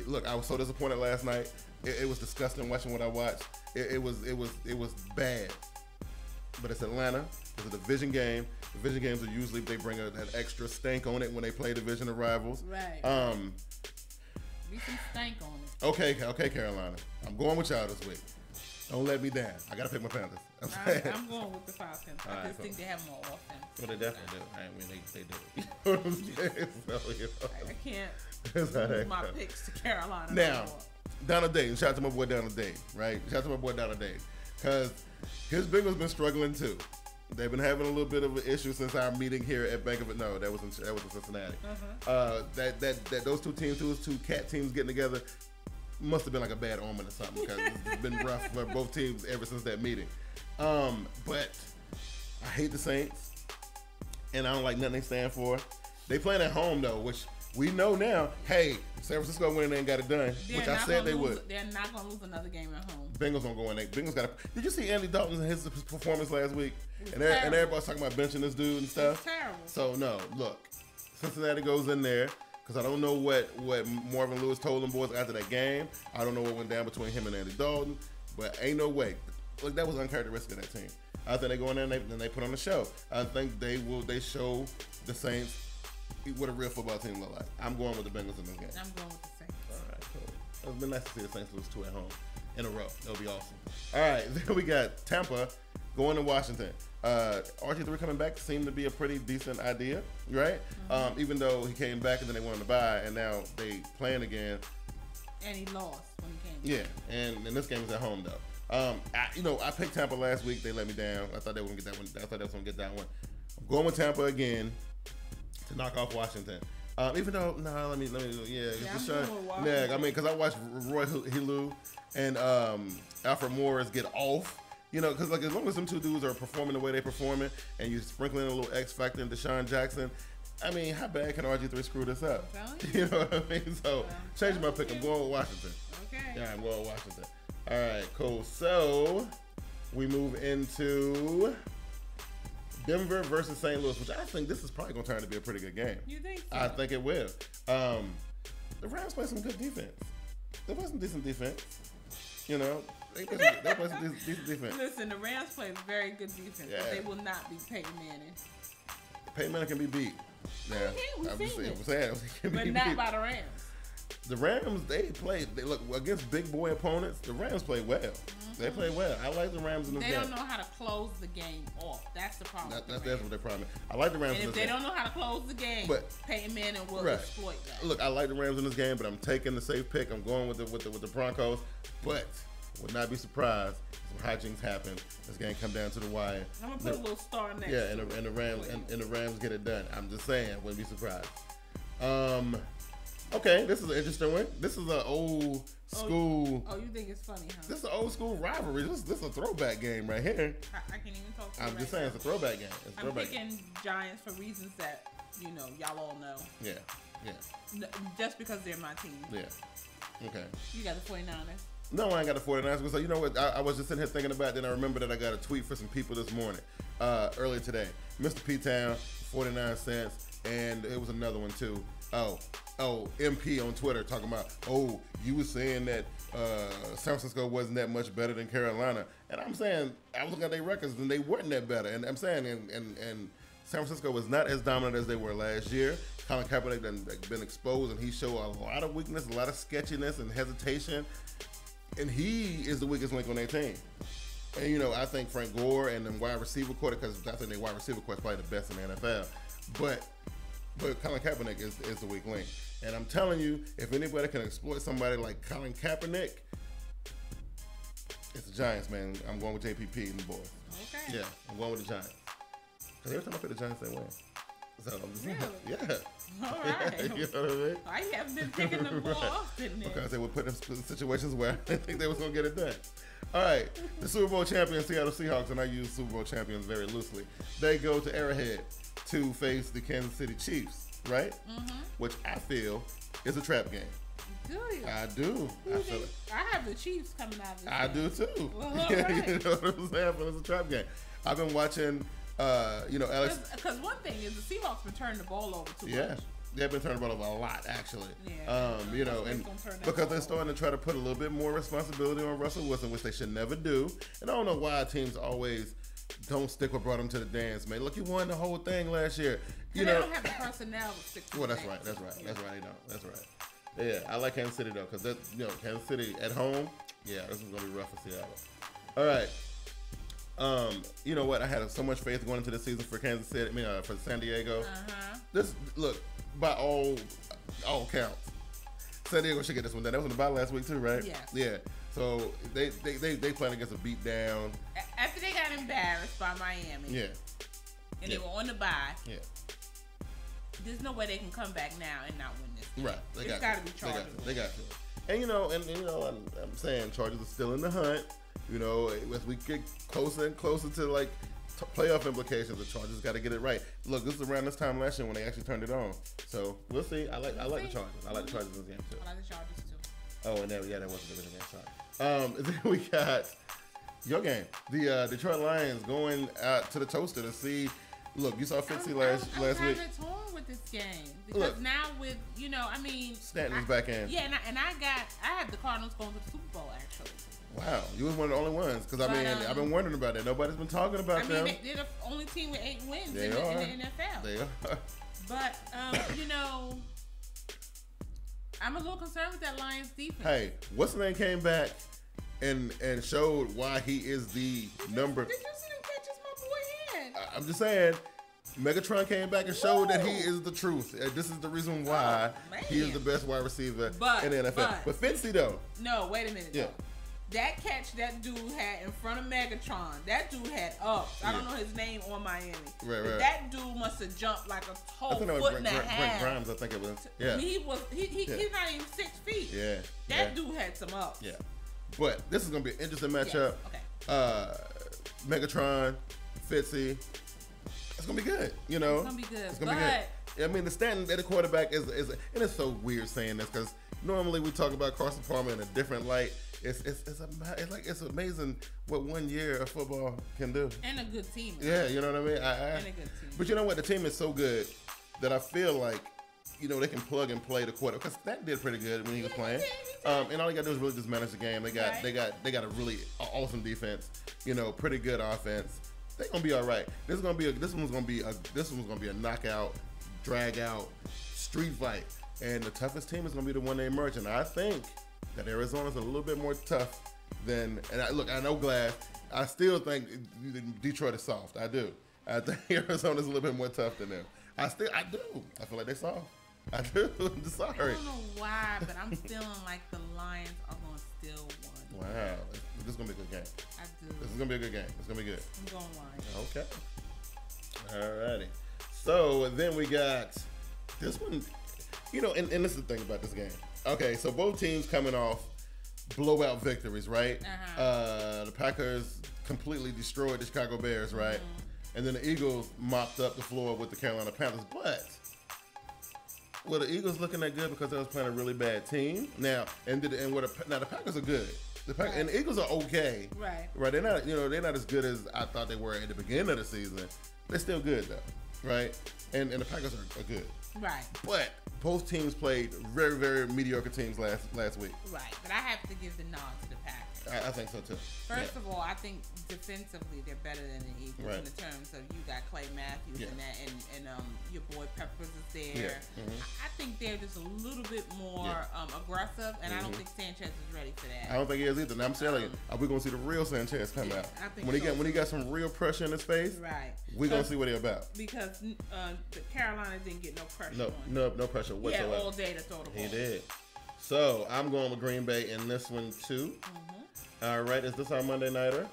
Speaker 1: look, I was so disappointed last night. It was disgusting watching what I watched. It was bad. But it's Atlanta. It's a division game. Division games are usually, they bring an extra stank on it when they play division rivals.
Speaker 2: Right. Be some stank on it.
Speaker 1: Okay, Carolina. I'm going with y'all this week. Don't let me down. I gotta pick my Panthers.
Speaker 2: I'm going with the Falcons. I just think they have more offense.
Speaker 1: Well, they definitely do. I mean, they do. You know what I'm saying? So, you know.
Speaker 2: I can't lose my picks to Carolina.
Speaker 1: Now, Donald Dayton. Shout out to my boy Donald Dayton, right? Shout out to my boy Donald Dayton. Because his Bengals been struggling too. They've been having a little bit of an issue since our meeting here at Bank of it. No, that was in Cincinnati. That those two teams, those two cat teams getting together, must have been like a bad omen or something because it's been rough for both teams ever since that meeting. But I hate the Saints, and I don't like nothing they stand for. They playing at home though, which we know now. Hey, San Francisco went in there and got it done, which I said they would.
Speaker 2: They're not gonna lose another game at home.
Speaker 1: Bengals gonna go in there. Bengals got. Did you see Andy Dalton and his performance last week? And everybody's talking about benching this dude and stuff.
Speaker 2: It's terrible.
Speaker 1: So no, look, Cincinnati goes in there because I don't know what Marvin Lewis told them boys after that game. I don't know what went down between him and Andy Dalton, but ain't no way. Look, that was uncharacteristic of that team. I think they go in there and they put on a show. I think they show the Saints what a real football team look like. I'm going with the Bengals in this game.
Speaker 2: I'm going with the Saints.
Speaker 1: All right, cool. It's been nice to see the Saints lose 2 at home in a row. That'll be awesome. All right, then we got Tampa going to Washington. RG3 coming back seemed to be a pretty decent idea, right? Mm-hmm. Even though he came back and then they wanted to buy, and now they playing again.
Speaker 2: And he lost when he came back.
Speaker 1: Yeah, and this game is at home though. I picked Tampa last week. They let me down. I thought they were gonna get that one. I thought they was gonna get that one. I'm going with Tampa again to knock off Washington. Even though, let me, yeah, I mean, because I watched Roy Helu and Alfred Morris get off, because like as long as them two dudes are performing the way they're performing, and you sprinkling a little X factor in Deshaun Jackson, I mean, how bad can RG3 screw this up? You know what I mean? So, change my pick. I'm going with Washington.
Speaker 2: Okay.
Speaker 1: Yeah, I'm going with Washington. All right, cool. So, we move into Denver versus St. Louis, which I think this is probably going to turn out to be a pretty good game.
Speaker 2: You think so?
Speaker 1: I think it will. The Rams play some good defense. They play some decent defense. They play some decent defense.
Speaker 2: Listen, the Rams play very good defense, but they will not be Peyton Manning.
Speaker 1: Peyton Manning can be beat. Yeah,
Speaker 2: I'm saying, but not by the Rams.
Speaker 1: The Rams, they look against big boy opponents. The Rams play well. Mm-hmm. They play well. I like the Rams in this game.
Speaker 2: They don't know how to close the game off. That's the problem.
Speaker 1: That's what their problem is. I like the Rams.
Speaker 2: And if they don't know how to close the game, Peyton Manning will exploit that.
Speaker 1: Look, I like the Rams in this game, but I'm taking the safe pick. I'm going with the Broncos, but would not be surprised if some hijinks happen. This game come down to the wire.
Speaker 2: I'm gonna put a little star next.
Speaker 1: Yeah, and the Rams get it done. I'm just saying, wouldn't be surprised. Okay, this is an interesting one. This is an old school.
Speaker 2: Oh, you think it's funny, huh?
Speaker 1: This is an old school rivalry. This is a throwback game right here.
Speaker 2: I can't even talk to you.
Speaker 1: I'm just saying it's a throwback game.
Speaker 2: I'm picking Giants for reasons that y'all all know.
Speaker 1: Yeah.
Speaker 2: Just because they're my team.
Speaker 1: Yeah. Okay.
Speaker 2: You got the 49ers.
Speaker 1: No, I ain't got the 49ers. So you know what? I was just sitting here thinking about it, then I remember that I got a tweet for some people this morning, earlier today. Mr. P-Town, 49 cents, and it was another one too. Oh, MP on Twitter talking about, you were saying that San Francisco wasn't that much better than Carolina. And I'm saying, I was looking at their records and they weren't that better. And I'm saying, and San Francisco was not as dominant as they were last year. Colin Kaepernick had been exposed and he showed a lot of weakness, a lot of sketchiness and hesitation. And he is the weakest link on their team. And, I think Frank Gore and the wide receiver core, because I think their wide receiver core is probably the best in the NFL. But Colin Kaepernick is the weak link. And I'm telling you, if anybody can exploit somebody like Colin Kaepernick, it's the Giants, man. I'm going with JPP and the boys.
Speaker 2: Okay.
Speaker 1: Yeah, I'm going with the Giants. Because every time I pick the Giants, they win. So I'm just
Speaker 2: really?
Speaker 1: Yeah.
Speaker 2: All right.
Speaker 1: You know what I mean?
Speaker 2: I haven't been picking them more often then.
Speaker 1: Because they were put in situations where I didn't think they was going to get it done. All right. The Super Bowl champions, Seattle Seahawks, and I use Super Bowl champions very loosely. They go to Arrowhead to face the Kansas City Chiefs. Right? Mm-hmm. Which I feel is a trap game.
Speaker 2: Do you?
Speaker 1: I do.
Speaker 2: I have the Chiefs coming out of this
Speaker 1: I
Speaker 2: game.
Speaker 1: do too.
Speaker 2: Well, right.
Speaker 1: You know what I'm saying? But it's a trap game. I've been watching, Alex.
Speaker 2: Because one thing is the Seahawks been turning the ball over too much.
Speaker 1: They've been turning the ball over a lot, actually.
Speaker 2: Yeah.
Speaker 1: And because they're starting to try to put a little bit more responsibility on Russell Wilson, which they should never do. And I don't know why teams always don't stick what brought them to the dance, man. Look, you won the whole thing last year.
Speaker 2: They don't have the personnel to stick to
Speaker 1: the dance. That's right. They don't. That's right. Yeah, I like Kansas City though, because Kansas City at home. Yeah, this is gonna be rough for Seattle. All right. You know what? I had so much faith going into this season for Kansas City. For San Diego. This look by all counts, San Diego should get this one done. That was in the bye last week too, right?
Speaker 2: Yes.
Speaker 1: Yeah. So they playing against a beat down.
Speaker 2: After they got embarrassed by Miami.
Speaker 1: Yeah.
Speaker 2: And they were on the bye.
Speaker 1: Yeah.
Speaker 2: There's no way they can come back now and not win this game.
Speaker 1: Right.
Speaker 2: It's got to be Chargers.
Speaker 1: They got to. And I'm saying Chargers are still in the hunt. As we get closer and closer to like playoff implications, the Chargers got to get it right. Look, this is around this time last year when they actually turned it on. So we'll see. I like the Chargers. I like the Chargers in this game too.
Speaker 2: I like the Chargers too.
Speaker 1: Oh, and that was a division game. Sorry. Then we got your game, the Detroit Lions going out to the toaster to see. Look, you saw Fitzy last week.
Speaker 2: I'm torn with this game because now with
Speaker 1: Stanton's back in.
Speaker 2: Yeah, and I had the Cardinals going to the Super Bowl actually.
Speaker 1: Wow, you was one of the only ones because I've been wondering about that. Nobody's been talking about them.
Speaker 2: They're the only team with 8 wins in the NFL.
Speaker 1: They are.
Speaker 2: But I'm a little concerned with that Lions defense.
Speaker 1: Hey, what's the name came back and showed why he is the number.
Speaker 2: Did you see them catches my boy hand?
Speaker 1: I'm just saying. Megatron came back and showed that he is the truth. This is the reason why he is the best wide receiver in the NFL. But Fitzy though.
Speaker 2: No, wait a minute. Yeah. Though. That catch that dude had in front of Megatron, that dude had ups. I don't know his name on Miami. Right. That dude must have jumped like a whole foot and a half.
Speaker 1: Brent Grimes, I think it was. Yeah.
Speaker 2: He's not even 6 feet.
Speaker 1: Yeah.
Speaker 2: That dude had some ups.
Speaker 1: Yeah. But this is gonna be an interesting matchup.
Speaker 2: Yes. Okay.
Speaker 1: Megatron, Fitzy. It's gonna be good,
Speaker 2: It's gonna be good. It's gonna be
Speaker 1: good. I mean, the Stanton at the quarterback is, and it's so weird saying this because normally we talk about Carson Palmer in a different light. It's amazing what 1 year of football can do.
Speaker 2: And a good team.
Speaker 1: Yeah, you know what I mean.
Speaker 2: And a good team.
Speaker 1: But you know what? The team is so good that I feel like they can plug and play the quarter because Stanton did pretty good when he was playing. And all he got to do is really just manage the game. They got a really awesome defense. Pretty good offense. They're gonna be all right. This one's gonna be a knockout, drag out, street fight, and the toughest team is gonna be the one they emerge. And I think that Arizona's a little bit more tough than. And I know Glass. I still think Detroit is soft. I do. I think Arizona's a little bit more tough than them. I do. I feel like they're soft. I do. I'm sorry.
Speaker 2: I don't know why, but I'm feeling like the Lions are gonna steal one.
Speaker 1: Wow. This is going to be a good game.
Speaker 2: I do.
Speaker 1: This is going to be a good game. It's going to be good.
Speaker 2: I'm going Lions.
Speaker 1: Okay. Alrighty. So then we got this one, and this is the thing about this game. Okay, so both teams coming off blowout victories, right? The Packers completely destroyed the Chicago Bears, right? Mm-hmm. And then the Eagles mopped up the floor with the Carolina Panthers. But were the Eagles looking that good because they was playing a really bad team? Now the Packers are good. And the Eagles are okay.
Speaker 2: Right.
Speaker 1: They're not, they're not as good as I thought they were at the beginning of the season. They're still good though, right? And the Packers are good.
Speaker 2: Right.
Speaker 1: But both teams played very, very mediocre teams last week.
Speaker 2: Right. But I have to give the nod to the Packers.
Speaker 1: I think so too.
Speaker 2: First of all, I think defensively they're better than the Eagles in the terms of you got Clay Matthews and your boy Peppers is there. Yeah. Mm-hmm. I think they're just a little bit more aggressive, and I don't think Sanchez is ready for that.
Speaker 1: I don't think he is either. And I'm telling you, we're gonna see the real Sanchez come out.
Speaker 2: I think
Speaker 1: when he got some real pressure in his face.
Speaker 2: Right.
Speaker 1: We're gonna see what he's about.
Speaker 2: Because the Carolina didn't get no pressure.
Speaker 1: No pressure whatsoever.
Speaker 2: He had all day to throw the ball.
Speaker 1: He did. So I'm going with Green Bay in this one too. Mm-hmm. All right, is this our Monday nighter?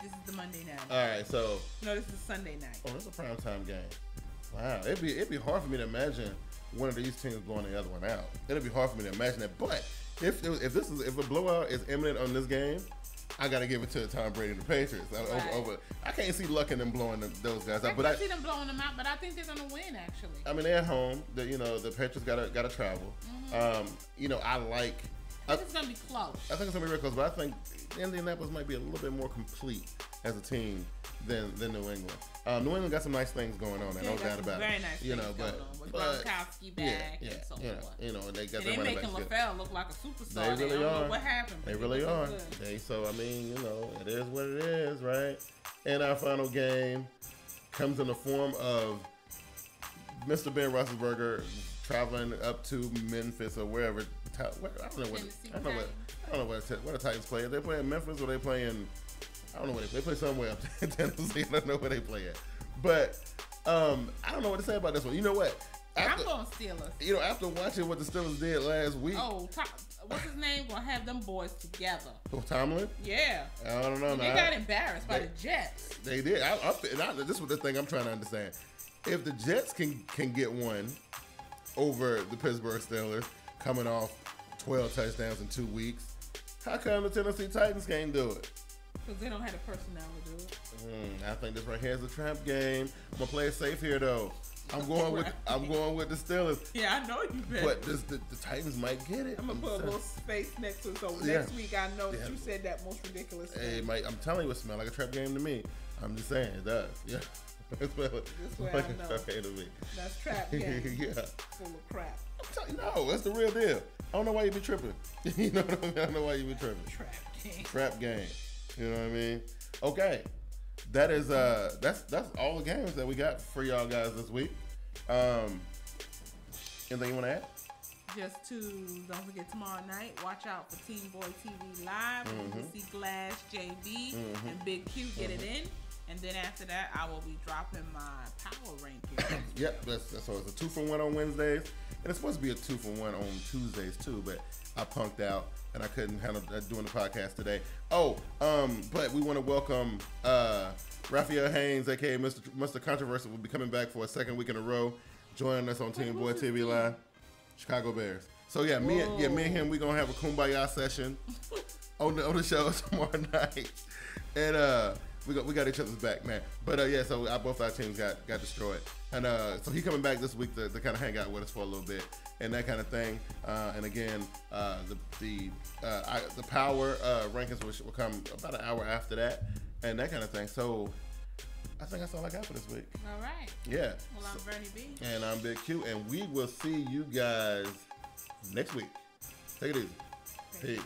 Speaker 2: This is the Monday night.
Speaker 1: All right, so
Speaker 2: no, this is Sunday night.
Speaker 1: Oh, this is a primetime game. Wow, it'd be hard for me to imagine one of these teams blowing the other one out. It'd be hard for me to imagine that. But if a blowout is imminent on this game, I gotta give it to Tom Brady and the Patriots. Right. I can't see Luck in them blowing those guys out.
Speaker 2: I can see them blowing them out, but I think they're gonna win. Actually,
Speaker 1: I mean they're at home. The Patriots gotta travel. Mm-hmm.
Speaker 2: I think it's going to be close.
Speaker 1: I think it's going to be real close, but I think Indianapolis might be a little bit more complete as a team than New England. New England got some nice things going on there, no doubt about it.
Speaker 2: Very nice things going on with Gronkowski back and so forth.
Speaker 1: And they got
Speaker 2: and they're making LaFell look like a superstar.
Speaker 1: They really are.
Speaker 2: Don't know what happened.
Speaker 1: They really are. So, I mean, it is what it is, right? And our final game comes in the form of Mr. Ben Roethlisberger traveling up to Memphis or wherever. I don't know what the Titans play. Are they playing Memphis or they playing? I don't know where they play. They play somewhere up in Tennessee. I don't know where they play at. But I don't know what to say about this one. You know what?
Speaker 2: I'm going Steelers.
Speaker 1: After watching what the Steelers did last week.
Speaker 2: Oh, what's his name? Gonna have them boys together.
Speaker 1: Oh, Tomlin?
Speaker 2: Yeah.
Speaker 1: I don't know.
Speaker 2: They got embarrassed by the Jets.
Speaker 1: They did. This is the thing I'm trying to understand. If the Jets can get one over the Pittsburgh Steelers, coming off 12 touchdowns in 2 weeks. How come the Tennessee Titans can't do it?
Speaker 2: Because they don't have the personnel to do it.
Speaker 1: I think this right here is a trap game. I'm gonna play it safe here though. I'm going with the Steelers.
Speaker 2: Yeah, I know you bet.
Speaker 1: But the Titans might get it.
Speaker 2: I'm gonna put a little space next to it, so next week I know that you said that most ridiculous thing.
Speaker 1: Hey, Mike, I'm telling you, it smells like a trap game to me. I'm just saying, it does. Yeah.
Speaker 2: This way
Speaker 1: like
Speaker 2: I know.
Speaker 1: A trap game to me.
Speaker 2: That's trap game.
Speaker 1: Yeah.
Speaker 2: Full of crap.
Speaker 1: I'm telling you, no, that's the real deal. I don't know why you be tripping. You know what I mean? I don't know why you be tripping.
Speaker 2: Trap game.
Speaker 1: Trap game. You know what I mean? Okay. That is that's all the games that we got for y'all guys this week. Anything you want to add?
Speaker 2: Just to don't forget tomorrow night, watch out for TeamBoydTV Live. You will see Glass, JB, and Big Q get it in. And then after that, I will be dropping my power ranking.
Speaker 1: Yep, so it's a 2-for-1 on Wednesdays, and it's supposed to be a 2-for-1 on Tuesdays too. But I punked out and I couldn't handle doing the podcast today. Oh, but we want to welcome Raphael Haynes, aka Mr. Controversy, will be coming back for a second week in a row, joining us on TeamBoydTV Live. Chicago Bears. So yeah, me and him, we gonna have a kumbaya session on the show tomorrow night, and we got each other's back, man. But yeah, so both our teams got destroyed, and so he coming back this week to kind of hang out with us for a little bit and that kind of thing. And again, the power rankings will come about an hour after that, and that kind of thing. So I think that's all I got for this week.
Speaker 2: All right.
Speaker 1: Yeah.
Speaker 2: Well, I'm Vernie B.
Speaker 1: And I'm Big Q, and we will see you guys next week. Take it easy. Peace.